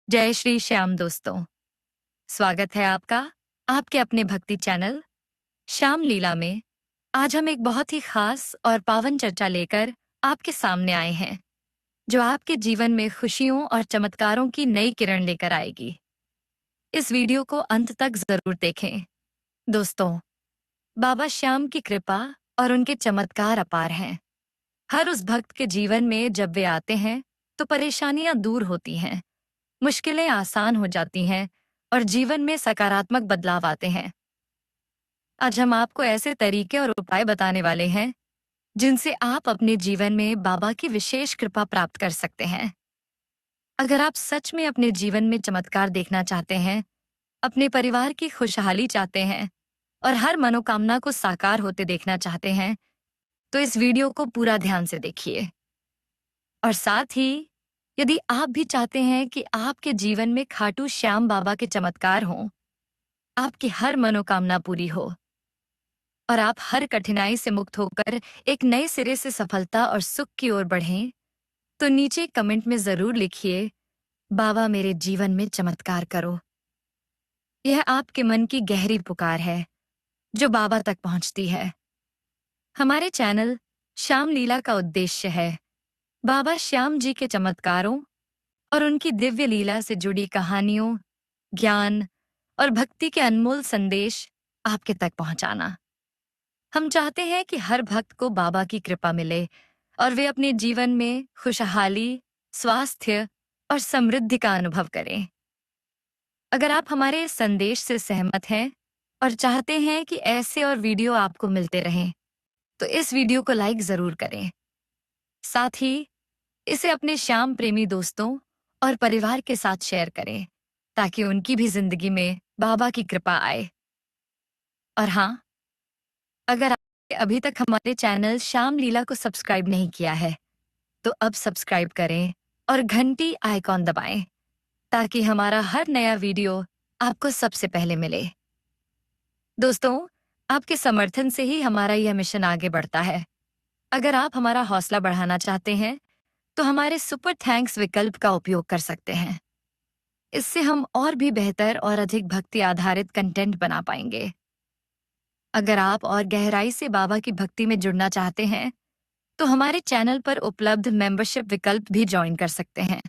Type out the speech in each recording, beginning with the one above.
जय श्री श्याम दोस्तों। स्वागत है आपका आपके अपने भक्ति चैनल श्याम लीला में। आज हम एक बहुत ही खास और पावन चर्चा लेकर आपके सामने आए हैं, जो आपके जीवन में खुशियों और चमत्कारों की नई किरण लेकर आएगी। इस वीडियो को अंत तक जरूर देखें। दोस्तों, बाबा श्याम की कृपा और उनके चमत्कार अपार हैं। हर उस भक्त के जीवन में जब वे आते हैं तो परेशानियां दूर होती हैं, मुश्किलें आसान हो जाती हैं और जीवन में सकारात्मक बदलाव आते हैं। आज हम आपको ऐसे तरीके और उपाय बताने वाले हैं जिनसे आप अपने जीवन में बाबा की विशेष कृपा प्राप्त कर सकते हैं। अगर आप सच में अपने जीवन में चमत्कार देखना चाहते हैं, अपने परिवार की खुशहाली चाहते हैं और हर मनोकामना को साकार होते देखना चाहते हैं, तो इस वीडियो को पूरा ध्यान से देखिए। और साथ ही, यदि आप भी चाहते हैं कि आपके जीवन में खाटू श्याम बाबा के चमत्कार हों, आपकी हर मनोकामना पूरी हो और आप हर कठिनाई से मुक्त होकर एक नए सिरे से सफलता और सुख की ओर बढ़ें, तो नीचे कमेंट में जरूर लिखिए, बाबा मेरे जीवन में चमत्कार करो। यह आपके मन की गहरी पुकार है जो बाबा तक पहुंचती है। हमारे चैनल श्याम लीला का उद्देश्य है बाबा श्याम जी के चमत्कारों और उनकी दिव्य लीला से जुड़ी कहानियों, ज्ञान और भक्ति के अनमोल संदेश आपके तक पहुंचाना। हम चाहते हैं कि हर भक्त को बाबा की कृपा मिले और वे अपने जीवन में खुशहाली, स्वास्थ्य और समृद्धि का अनुभव करें। अगर आप हमारे इस संदेश से सहमत हैं और चाहते हैं कि ऐसे और वीडियो आपको मिलते रहें, तो इस वीडियो को लाइक जरूर करें। साथ ही इसे अपने श्याम प्रेमी दोस्तों और परिवार के साथ शेयर करें, ताकि उनकी भी जिंदगी में बाबा की कृपा आए। और हाँ, अगर आपने अभी तक हमारे चैनल श्याम लीला को सब्सक्राइब नहीं किया है, तो अब सब्सक्राइब करें और घंटी आइकॉन दबाएं, ताकि हमारा हर नया वीडियो आपको सबसे पहले मिले। दोस्तों, आपके समर्थन से ही हमारा यह मिशन आगे बढ़ता है। अगर आप हमारा हौसला बढ़ाना चाहते हैं, तो हमारे सुपर थैंक्स विकल्प का उपयोग कर सकते हैं। इससे हम और भी बेहतर और अधिक भक्ति आधारित कंटेंट बना पाएंगे। अगर आप और गहराई से बाबा की भक्ति में जुड़ना चाहते हैं, तो हमारे चैनल पर उपलब्ध मेंबरशिप विकल्प भी ज्वाइन कर सकते हैं।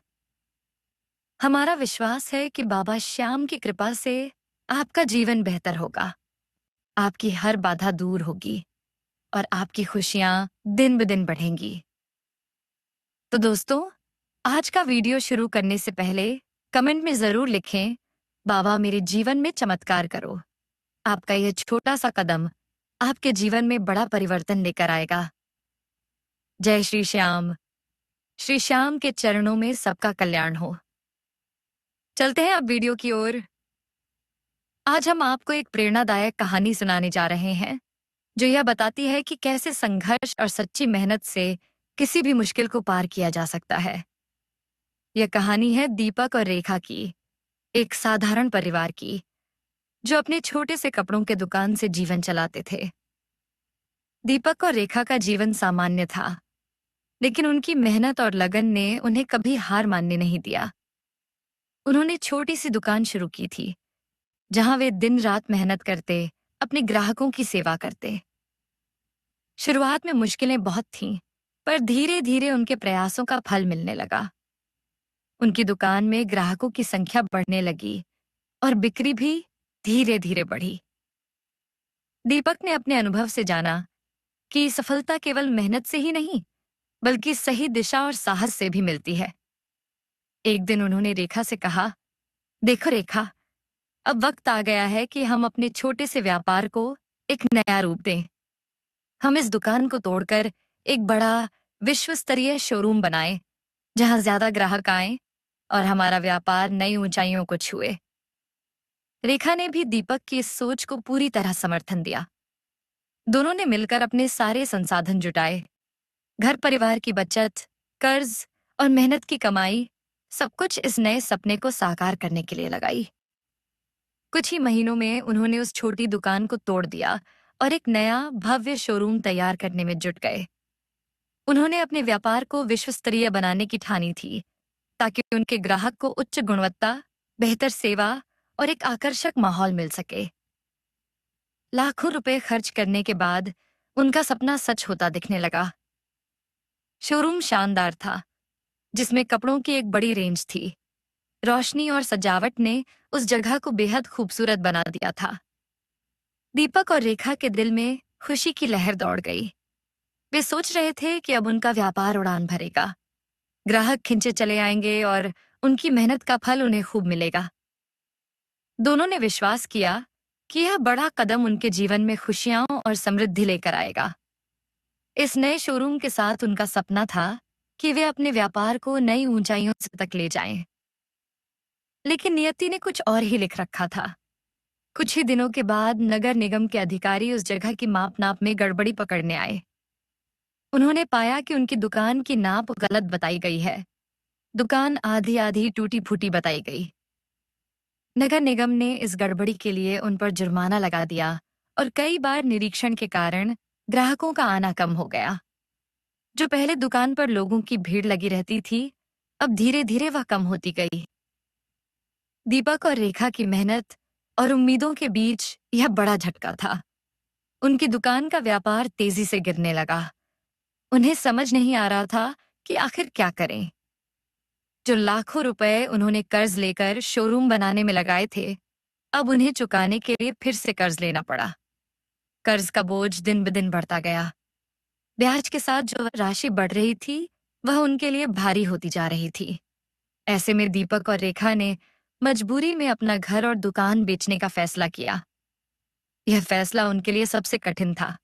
हमारा विश्वास है कि बाबा श्याम की कृपा से आपका जीवन बेहतर होगा, आपकी हर बाधा दूर होगी और आपकी खुशियां दिन ब दिन बढ़ेंगी। तो दोस्तों, आज का वीडियो शुरू करने से पहले कमेंट में जरूर लिखें, बाबा मेरे जीवन में चमत्कार करो। आपका यह छोटा सा कदम आपके जीवन में बड़ा परिवर्तन लेकर आएगा। जय श्री श्याम। श्री श्याम के चरणों में सबका कल्याण हो। चलते हैं अब वीडियो की ओर। आज हम आपको एक प्रेरणादायक कहानी सुनाने जा रहे हैं, जो यह बताती है कि कैसे संघर्ष और सच्ची मेहनत से किसी भी मुश्किल को पार किया जा सकता है। यह कहानी है दीपक और रेखा की, एक साधारण परिवार की, जो अपने छोटे से कपड़ों के दुकान से जीवन चलाते थे। दीपक और रेखा का जीवन सामान्य था, लेकिन उनकी मेहनत और लगन ने उन्हें कभी हार मानने नहीं दिया। उन्होंने छोटी सी दुकान शुरू की थी, जहां वे दिन रात मेहनत करते, अपने ग्राहकों की सेवा करते। शुरुआत में मुश्किलें बहुत थीं, पर धीरे धीरे उनके प्रयासों का फल मिलने लगा। उनकी दुकान में ग्राहकों की संख्या बढ़ने लगी और बिक्री भी धीरे धीरे बढ़ी। दीपक ने अपने अनुभव से जाना कि सफलता केवल मेहनत से ही नहीं, बल्कि सही दिशा और साहस से भी मिलती है। एक दिन उन्होंने रेखा से कहा, देखो रेखा, अब वक्त आ गया है कि हम अपने छोटे से व्यापार को एक नया रूप दें। हम इस दुकान को तोड़कर एक बड़ा विश्व स्तरीय शोरूम बनाएं, जहां ज्यादा ग्राहक आएं और हमारा व्यापार नई ऊंचाइयों को छुए। रेखा ने भी दीपक की इस सोच को पूरी तरह समर्थन दिया। दोनों ने मिलकर अपने सारे संसाधन जुटाए, घर परिवार की बचत, कर्ज और मेहनत की कमाई, सब कुछ इस नए सपने को साकार करने के लिए लगाई। कुछ ही महीनों में उन्होंने उस छोटी दुकान को तोड़ दिया और एक नया भव्य शोरूम तैयार करने में जुट गए। उन्होंने अपने व्यापार को विश्व स्तरीय बनाने की ठानी थी, ताकि उनके ग्राहक को उच्च गुणवत्ता, बेहतर सेवा और एक आकर्षक माहौल मिल सके। लाखों रुपए खर्च करने के बाद उनका सपना सच होता दिखने लगा। शोरूम शानदार था, जिसमें कपड़ों की एक बड़ी रेंज थी। रोशनी और सजावट ने उस जगह को बेहद खूबसूरत बना दिया था। दीपक और रेखा के दिल में खुशी की लहर दौड़ गई। वे सोच रहे थे कि अब उनका व्यापार उड़ान भरेगा, ग्राहक खिंचे चले आएंगे और उनकी मेहनत का फल उन्हें खूब मिलेगा। दोनों ने विश्वास किया कि यह बड़ा कदम उनके जीवन में खुशियां और समृद्धि लेकर आएगा। इस नए शोरूम के साथ उनका सपना था कि वे अपने व्यापार को नई ऊंचाइयों तक ले जाएं। लेकिन नियति ने कुछ और ही लिख रखा था। कुछ ही दिनों के बाद नगर निगम के अधिकारी उस जगह की माप नाप में गड़बड़ी पकड़ने आए। उन्होंने पाया कि उनकी दुकान की नाप गलत बताई गई है। दुकान आधी आधी टूटी फूटी बताई गई। नगर निगम ने इस गड़बड़ी के लिए उन पर जुर्माना लगा दिया और कई बार निरीक्षण के कारण ग्राहकों का आना कम हो गया। जो पहले दुकान पर लोगों की भीड़ लगी रहती थी, अब धीरे धीरे वह कम होती गई। दीपक और रेखा की मेहनत और उम्मीदों के बीच यह बड़ा झटका था। उनकी दुकान का व्यापार तेजी से गिरने लगा। उन्हें समझ नहीं आ रहा था कि आखिर क्या करें। जो लाखों रुपए उन्होंने कर्ज लेकर शोरूम बनाने में लगाए थे, अब उन्हें चुकाने के लिए फिर से कर्ज लेना पड़ा। कर्ज का बोझ दिन ब दिन बढ़ता गया। ब्याज के साथ जो राशि बढ़ रही थी, वह उनके लिए भारी होती जा रही थी। ऐसे में दीपक और रेखा ने मजबूरी में अपना घर और दुकान बेचने का फैसला किया। यह फैसला उनके लिए सबसे कठिन था,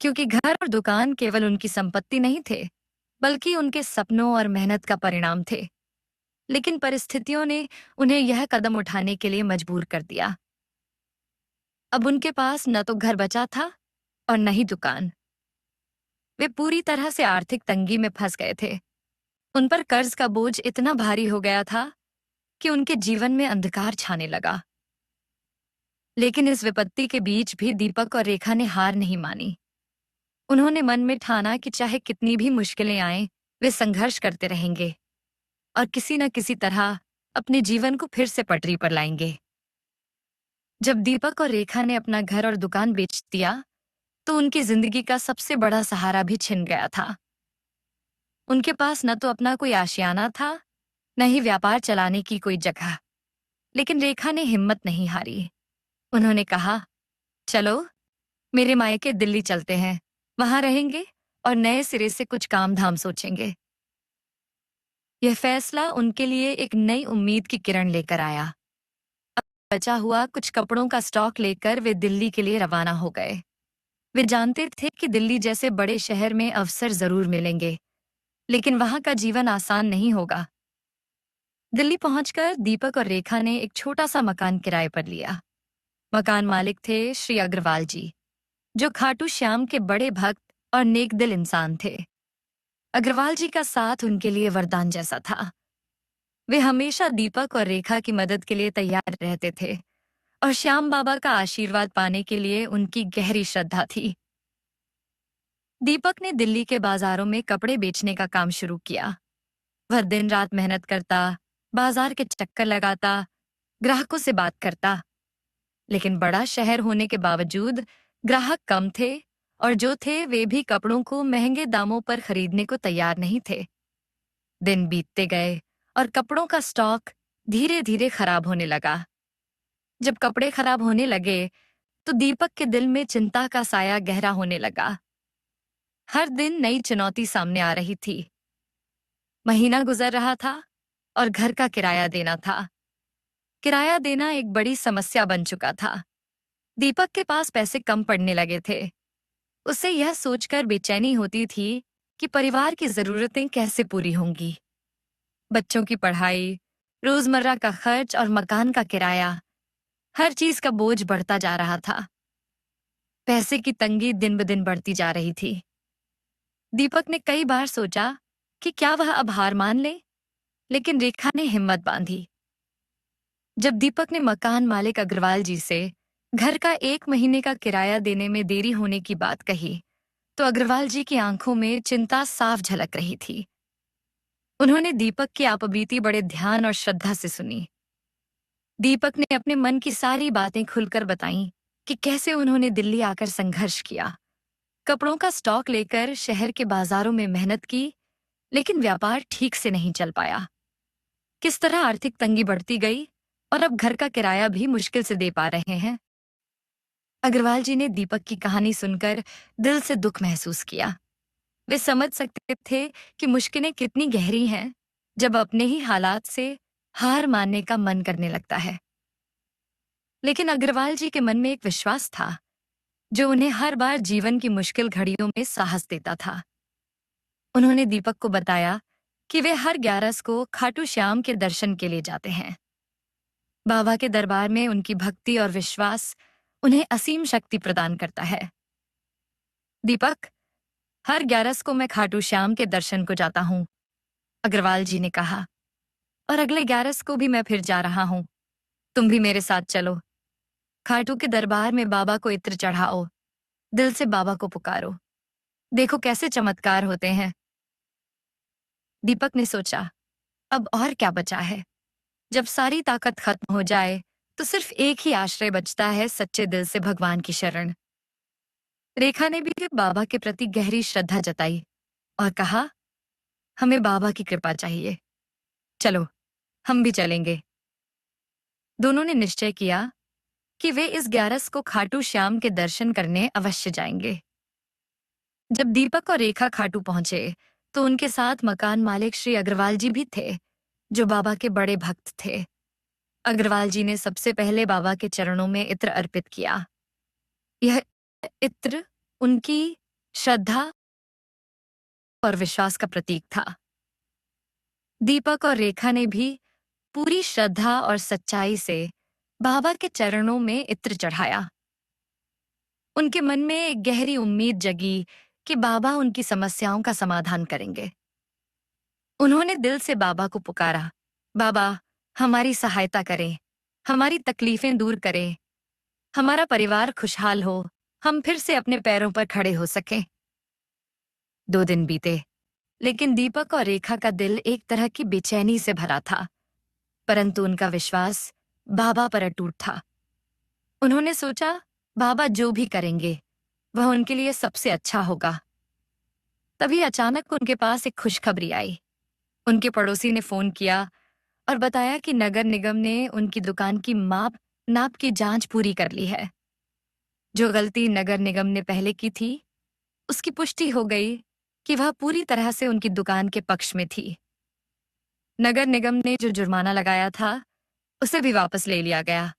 क्योंकि घर और दुकान केवल उनकी संपत्ति नहीं थे, बल्कि उनके सपनों और मेहनत का परिणाम थे। लेकिन परिस्थितियों ने उन्हें यह कदम उठाने के लिए मजबूर कर दिया। अब उनके पास न तो घर बचा था और न ही दुकान। वे पूरी तरह से आर्थिक तंगी में फंस गए थे। उन पर कर्ज का बोझ इतना भारी हो गया था कि उनके जीवन में अंधकार छाने लगा। लेकिन इस विपत्ति के बीच भी दीपक और रेखा ने हार नहीं मानी। उन्होंने मन में ठाना कि चाहे कितनी भी मुश्किलें आएं, वे संघर्ष करते रहेंगे और किसी न किसी तरह अपने जीवन को फिर से पटरी पर लाएंगे। जब दीपक और रेखा ने अपना घर और दुकान बेच दिया, तो उनकी जिंदगी का सबसे बड़ा सहारा भी छिन गया था। उनके पास न तो अपना कोई आशियाना था, न ही व्यापार चलाने की कोई जगह। लेकिन रेखा ने हिम्मत नहीं हारी। उन्होंने कहा, चलो मेरे मायके दिल्ली चलते हैं, वहां रहेंगे और नए सिरे से कुछ काम धाम सोचेंगे। यह फैसला उनके लिए एक नई उम्मीद की किरण लेकर आया। अब बचा हुआ कुछ कपड़ों का स्टॉक लेकर वे दिल्ली के लिए रवाना हो गए। वे जानते थे कि दिल्ली जैसे बड़े शहर में अवसर जरूर मिलेंगे, लेकिन वहां का जीवन आसान नहीं होगा। दिल्ली पहुंचकर दीपक और रेखा ने एक छोटा सा मकान किराए पर लिया। मकान मालिक थे श्री अग्रवाल जी, जो खाटू श्याम के बड़े भक्त और नेक दिल इंसान थे। अग्रवाल जी का साथ उनके लिए वरदान जैसा था। वे हमेशा दीपक और रेखा की मदद के लिए तैयार रहते थे और श्याम बाबा का आशीर्वाद पाने के लिए उनकी गहरी श्रद्धा थी। दीपक ने दिल्ली के बाजारों में कपड़े बेचने का काम शुरू किया। वह दिन रात मेहनत करता, बाजार के चक्कर लगाता, ग्राहकों से बात करता। लेकिन बड़ा शहर होने के बावजूद ग्राहक कम थे और जो थे वे भी कपड़ों को महंगे दामों पर खरीदने को तैयार नहीं थे। दिन बीतते गए और कपड़ों का स्टॉक धीरे धीरे खराब होने लगा। जब कपड़े खराब होने लगे तो दीपक के दिल में चिंता का साया गहरा होने लगा। हर दिन नई चुनौती सामने आ रही थी। महीना गुजर रहा था और घर का किराया देना था। किराया देना एक बड़ी समस्या बन चुका था। दीपक के पास पैसे कम पड़ने लगे थे। उसे यह सोचकर बेचैनी होती थी कि परिवार की जरूरतें कैसे पूरी होंगी। बच्चों की पढ़ाई, रोजमर्रा का खर्च और मकान का किराया, हर चीज का बोझ बढ़ता जा रहा था। पैसे की तंगी दिन ब दिन बढ़ती जा रही थी। दीपक ने कई बार सोचा कि क्या वह अब हार मान ले, लेकिन रेखा ने हिम्मत बांधी। जब दीपक ने मकान मालिक अग्रवाल जी से घर का 1 महीने का किराया देने में देरी होने की बात कही, तो अग्रवाल जी की आंखों में चिंता साफ झलक रही थी। उन्होंने दीपक की आपबीती बड़े ध्यान और श्रद्धा से सुनी। दीपक ने अपने मन की सारी बातें खुलकर बताईं कि कैसे उन्होंने दिल्ली आकर संघर्ष किया, कपड़ों का स्टॉक लेकर शहर के बाजारों में मेहनत की, लेकिन व्यापार ठीक से नहीं चल पाया। किस तरह आर्थिक तंगी बढ़ती गई और अब घर का किराया भी मुश्किल से दे पा रहे हैं। अग्रवाल जी ने दीपक की कहानी सुनकर दिल से दुख महसूस किया। वे समझ सकते थे कि मुश्किलें कितनी गहरी हैं जब अपने ही हालात से हार मानने का मन करने लगता है। लेकिन अग्रवाल जी के मन में एक विश्वास था जो उन्हें हर बार जीवन की मुश्किल घड़ियों में साहस देता था। उन्होंने दीपक को बताया कि वे हर 11 को खाटू श्याम के दर्शन के लिए जाते हैं। बाबा के दरबार में उनकी भक्ति और विश्वास उन्हें असीम शक्ति प्रदान करता है। दीपक, हर 11 को मैं खाटू श्याम के दर्शन को जाता हूँ, अग्रवाल जी ने कहा, और अगले 11 को भी मैं फिर जा रहा हूँ। तुम भी मेरे साथ चलो। खाटू के दरबार में बाबा को इत्र चढ़ाओ, दिल से बाबा को पुकारो, देखो कैसे चमत्कार होते हैं। दीपक ने सोचा, अब और क्या बचा है? जब सारी ताकत खत्म हो जाए तो सिर्फ एक ही आश्रय बचता है, सच्चे दिल से भगवान की शरण। रेखा ने भी बाबा के प्रति गहरी श्रद्धा जताई और कहा, हमें बाबा की कृपा चाहिए, चलो हम भी चलेंगे। दोनों ने निश्चय किया कि वे इस 11 को खाटू श्याम के दर्शन करने अवश्य जाएंगे। जब दीपक और रेखा खाटू पहुंचे तो उनके साथ मकान मालिक श्री अग्रवाल जी भी थे, जो बाबा के बड़े भक्त थे। अग्रवाल जी ने सबसे पहले बाबा के चरणों में इत्र अर्पित किया। यह इत्र उनकी श्रद्धा और विश्वास का प्रतीक था। दीपक और रेखा ने भी पूरी श्रद्धा और सच्चाई से बाबा के चरणों में इत्र चढ़ाया। उनके मन में एक गहरी उम्मीद जगी कि बाबा उनकी समस्याओं का समाधान करेंगे। उन्होंने दिल से बाबा को पुकारा, बाबा हमारी सहायता करें, हमारी तकलीफें दूर करें, हमारा परिवार खुशहाल हो, हम फिर से अपने पैरों पर खड़े हो सकें। 2 दिन बीते, लेकिन दीपक और रेखा का दिल एक तरह की बेचैनी से भरा था, परंतु उनका विश्वास बाबा पर अटूट था। उन्होंने सोचा, बाबा जो भी करेंगे वह उनके लिए सबसे अच्छा होगा। तभी अचानक उनके पास एक खुशखबरी आई। उनके पड़ोसी ने फोन किया और बताया कि नगर निगम ने उनकी दुकान की माप नाप की जांच पूरी कर ली है। जो गलती नगर निगम ने पहले की थी, उसकी पुष्टि हो गई कि वह पूरी तरह से उनकी दुकान के पक्ष में थी। नगर निगम ने जो जुर्माना लगाया था, उसे भी वापस ले लिया गया।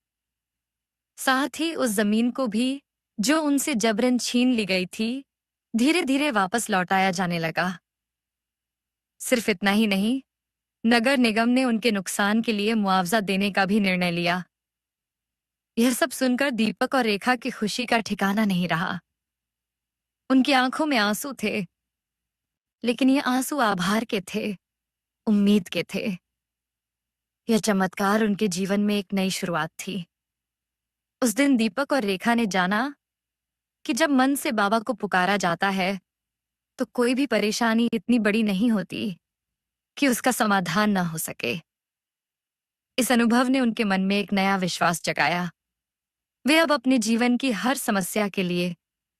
साथ ही उस जमीन को भी, जो उनसे जबरन छीन ली गई थी, धीरे धीरे वापस लौटाया जाने लगा। सिर्फ इतना ही नहीं, नगर निगम ने उनके नुकसान के लिए मुआवजा देने का भी निर्णय लिया। यह सब सुनकर दीपक और रेखा की खुशी का ठिकाना नहीं रहा। उनकी आंखों में आंसू थे, लेकिन ये आंसू आभार के थे, उम्मीद के थे। यह चमत्कार उनके जीवन में एक नई शुरुआत थी। उस दिन दीपक और रेखा ने जाना कि जब मन से बाबा को पुकारा जाता है तो कोई भी परेशानी इतनी बड़ी नहीं होती कि उसका समाधान न हो सके। इस अनुभव ने उनके मन में एक नया विश्वास जगाया। वे अब अपने जीवन की हर समस्या के लिए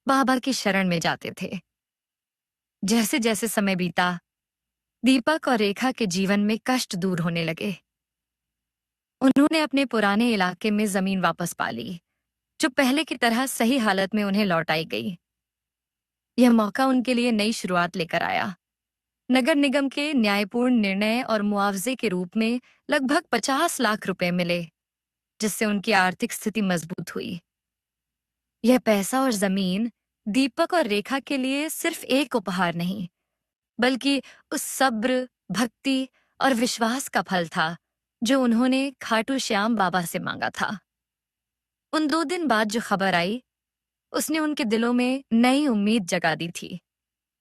बाबा की शरण में जाते थे। जैसे जैसे समय बीता, दीपक और रेखा के जीवन में कष्ट दूर होने लगे। उन्होंने अपने पुराने इलाके में जमीन वापस पा ली, जो पहले की तरह सही हालत में उन्हें लौटाई गई। यह मौका उनके लिए नई शुरुआत लेकर आया। नगर निगम के न्यायपूर्ण निर्णय और मुआवजे के रूप में लगभग 50 लाख रुपए मिले, जिससे उनकी आर्थिक स्थिति मजबूत हुई। यह पैसा और जमीन दीपक और रेखा के लिए सिर्फ एक उपहार नहीं, बल्कि उस सब्र, भक्ति और विश्वास का फल था जो उन्होंने खाटू श्याम बाबा से मांगा था। उन 2 दिन बाद जो खबर आई, उसने उनके दिलों में नई उम्मीद जगा दी थी,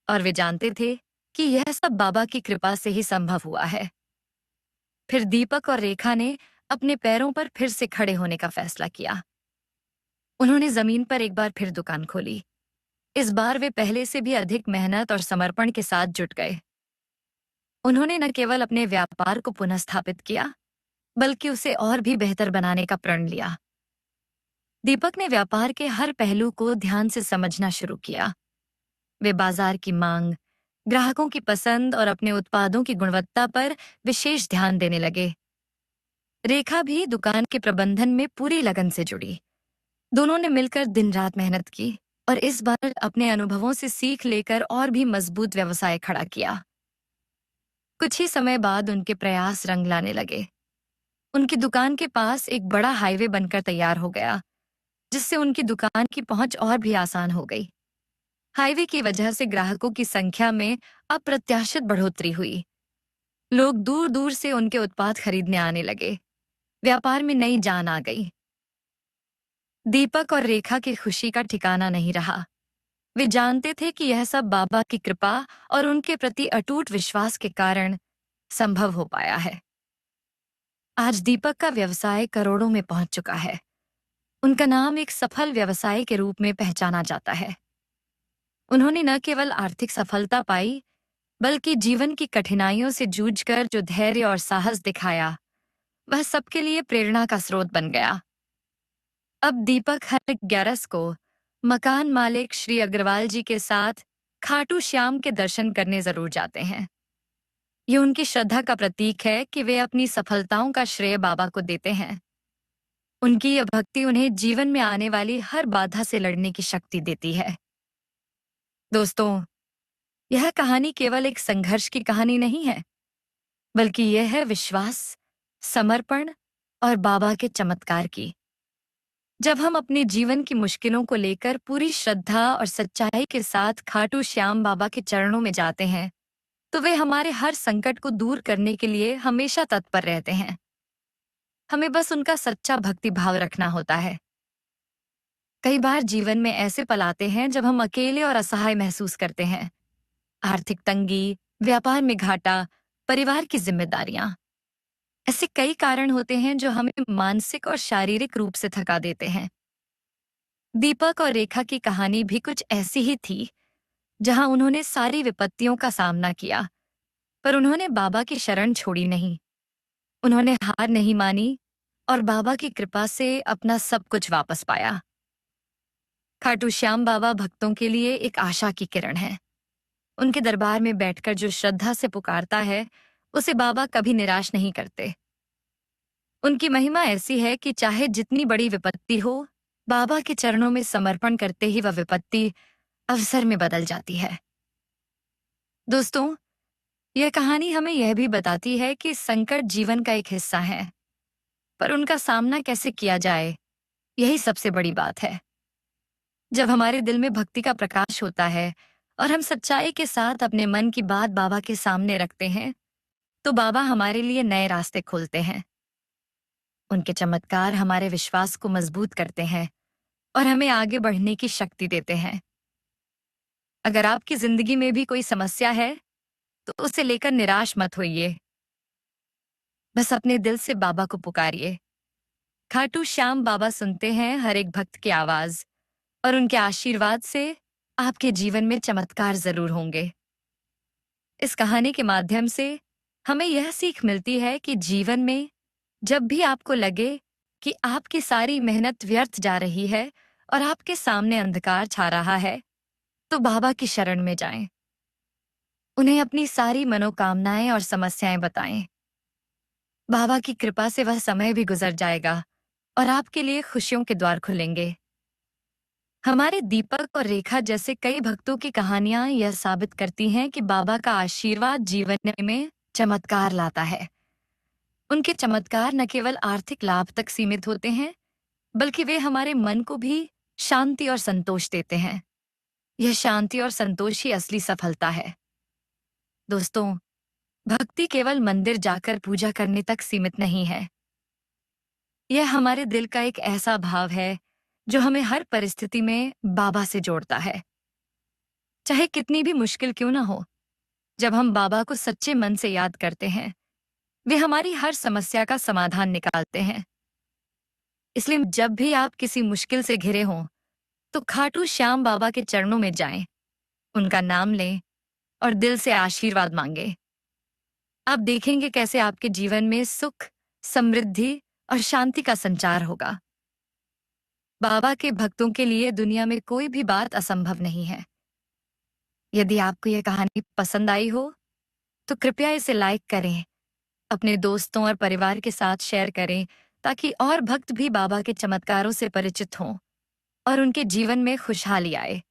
और वे जानते थे कि यह सब बाबा की कृपा से ही संभव हुआ है। फिर दीपक और रेखा ने अपने पैरों पर फिर से खड़े होने का फैसला किया। उन्होंने जमीन पर एक बार फिर दुकान खोली। इस बार वे पहले से भी अधिक मेहनत और समर्पण के साथ जुट गए। उन्होंने न केवल अपने व्यापार को पुनः स्थापित किया, बल्कि उसे और भी बेहतर बनाने का प्रण लिया। दीपक ने व्यापार के हर पहलू को ध्यान से समझना शुरू किया। वे बाजार की मांग, ग्राहकों की पसंद और अपने उत्पादों की गुणवत्ता पर विशेष ध्यान देने लगे। रेखा भी दुकान के प्रबंधन में पूरी लगन से जुड़ी। दोनों ने मिलकर दिन रात मेहनत की और इस बार अपने अनुभवों से सीख लेकर और भी मजबूत व्यवसाय खड़ा किया। कुछ ही समय बाद उनके प्रयास रंग लाने लगे। उनकी दुकान के पास एक बड़ा हाईवे बनकर तैयार हो गया, जिससे उनकी दुकान की पहुंच और भी आसान हो गई। हाईवे की वजह से ग्राहकों की संख्या में अप्रत्याशित बढ़ोतरी हुई। लोग दूर दूर से उनके उत्पाद खरीदने आने लगे। व्यापार में नई जान आ गई। दीपक और रेखा की खुशी का ठिकाना नहीं रहा। वे जानते थे कि यह सब बाबा की कृपा और उनके प्रति अटूट विश्वास के कारण संभव हो पाया है। आज दीपक का व्यवसाय करोड़ों में पहुंच चुका है। उनका नाम एक सफल व्यवसाय के रूप में पहचाना जाता है। उन्होंने न केवल आर्थिक सफलता पाई, बल्कि जीवन की कठिनाइयों से जूझकर जो धैर्य और साहस दिखाया, वह सबके लिए प्रेरणा का स्रोत बन गया। अब दीपक हर 11 को मकान मालिक श्री अग्रवाल जी के साथ खाटू श्याम के दर्शन करने जरूर जाते हैं। ये उनकी श्रद्धा का प्रतीक है कि वे अपनी सफलताओं का श्रेय बाबा को देते हैं। उनकी यह भक्ति उन्हें जीवन में आने वाली हर बाधा से लड़ने की शक्ति देती है। दोस्तों, यह कहानी केवल एक संघर्ष की कहानी नहीं है, बल्कि यह है विश्वास, समर्पण और बाबा के चमत्कार की। जब हम अपने जीवन की मुश्किलों को लेकर पूरी श्रद्धा और सच्चाई के साथ खाटू श्याम बाबा के चरणों में जाते हैं, तो वे हमारे हर संकट को दूर करने के लिए हमेशा तत्पर रहते हैं। हमें बस उनका सच्चा भक्ति भाव रखना होता है। कई बार जीवन में ऐसे पल आते हैं जब हम अकेले और असहाय महसूस करते हैं। आर्थिक तंगी, व्यापार में घाटा, परिवार की जिम्मेदारियां, ऐसे कई कारण होते हैं जो हमें मानसिक और शारीरिक रूप से थका देते हैं। दीपक और रेखा की कहानी भी कुछ ऐसी ही थी, जहां उन्होंने सारी विपत्तियों का सामना किया, पर उन्होंने बाबा की शरण छोड़ी नहीं। उन्होंने हार नहीं मानी और बाबा की कृपा से अपना सब कुछ वापस पाया। खाटू श्याम बाबा भक्तों के लिए एक आशा की किरण है। उनके दरबार में बैठकर जो श्रद्धा से पुकारता है, उसे बाबा कभी निराश नहीं करते। उनकी महिमा ऐसी है कि चाहे जितनी बड़ी विपत्ति हो, बाबा के चरणों में समर्पण करते ही वह विपत्ति अवसर में बदल जाती है। दोस्तों, यह कहानी हमें यह भी बताती है कि संकट जीवन का एक हिस्सा है, पर उनका सामना कैसे किया जाए, यही सबसे बड़ी बात है। जब हमारे दिल में भक्ति का प्रकाश होता है और हम सच्चाई के साथ अपने मन की बात बाबा के सामने रखते हैं, तो बाबा हमारे लिए नए रास्ते खोलते हैं। उनके चमत्कार हमारे विश्वास को मजबूत करते हैं और हमें आगे बढ़ने की शक्ति देते हैं। अगर आपकी जिंदगी में भी कोई समस्या है, तो उसे लेकर निराश मत होइए। बस अपने दिल से बाबा को पुकारिए। खाटू श्याम बाबा सुनते हैं हर एक भक्त की आवाज और उनके आशीर्वाद से आपके जीवन में चमत्कार जरूर होंगे। इस कहानी के माध्यम से हमें यह सीख मिलती है कि जीवन में जब भी आपको लगे कि आपकी सारी मेहनत व्यर्थ जा रही है और आपके सामने अंधकार छा रहा है, तो बाबा की शरण में जाएं। उन्हें अपनी सारी मनोकामनाएं और समस्याएं बताएं। बाबा की कृपा से वह समय भी गुजर जाएगा और आपके लिए खुशियों के द्वार खुलेंगे। हमारे दीपक और रेखा जैसे कई भक्तों की कहानियां यह साबित करती हैं कि बाबा का आशीर्वाद जीवन में चमत्कार लाता है। उनके चमत्कार न केवल आर्थिक लाभ तक सीमित होते हैं, बल्कि वे हमारे मन को भी शांति और संतोष देते हैं। यह शांति और संतोष ही असली सफलता है। दोस्तों, भक्ति केवल मंदिर जाकर पूजा करने तक सीमित नहीं है। यह हमारे दिल का एक ऐसा भाव है जो हमें हर परिस्थिति में बाबा से जोड़ता है। चाहे कितनी भी मुश्किल क्यों ना हो, जब हम बाबा को सच्चे मन से याद करते हैं, वे हमारी हर समस्या का समाधान निकालते हैं। इसलिए जब भी आप किसी मुश्किल से घिरे हों, तो खाटू श्याम बाबा के चरणों में जाएं, उनका नाम लें और दिल से आशीर्वाद मांगे। आप देखेंगे कैसे आपके जीवन में सुख, समृद्धि और शांति का संचार होगा। बाबा के भक्तों के लिए दुनिया में कोई भी बात असंभव नहीं है। यदि आपको यह कहानी पसंद आई हो, तो कृपया इसे लाइक करें, अपने दोस्तों और परिवार के साथ शेयर करें, ताकि और भक्त भी बाबा के चमत्कारों से परिचित हों और उनके जीवन में खुशहाली आए।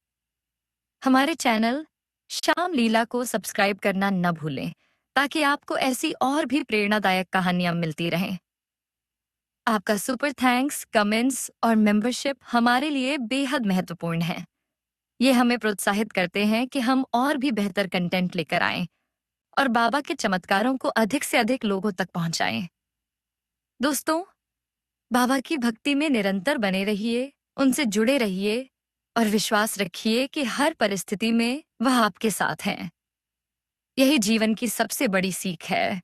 हमारे चैनल श्याम लीला को सब्सक्राइब करना न भूलें, ताकि आपको ऐसी और भी प्रेरणादायक कहानियां मिलती रहें। आपका सुपर थैंक्स, कमेंट्स और मेंबरशिप हमारे लिए बेहद महत्वपूर्ण है। ये हमें प्रोत्साहित करते हैं कि हम और भी बेहतर कंटेंट लेकर आएं और बाबा के चमत्कारों को अधिक से अधिक लोगों तक पहुंचाएं। दोस्तों, बाबा की भक्ति में निरंतर बने रहिए, उनसे जुड़े रहिए और विश्वास रखिए कि हर परिस्थिति में वह आपके साथ हैं। यही जीवन की सबसे बड़ी सीख है।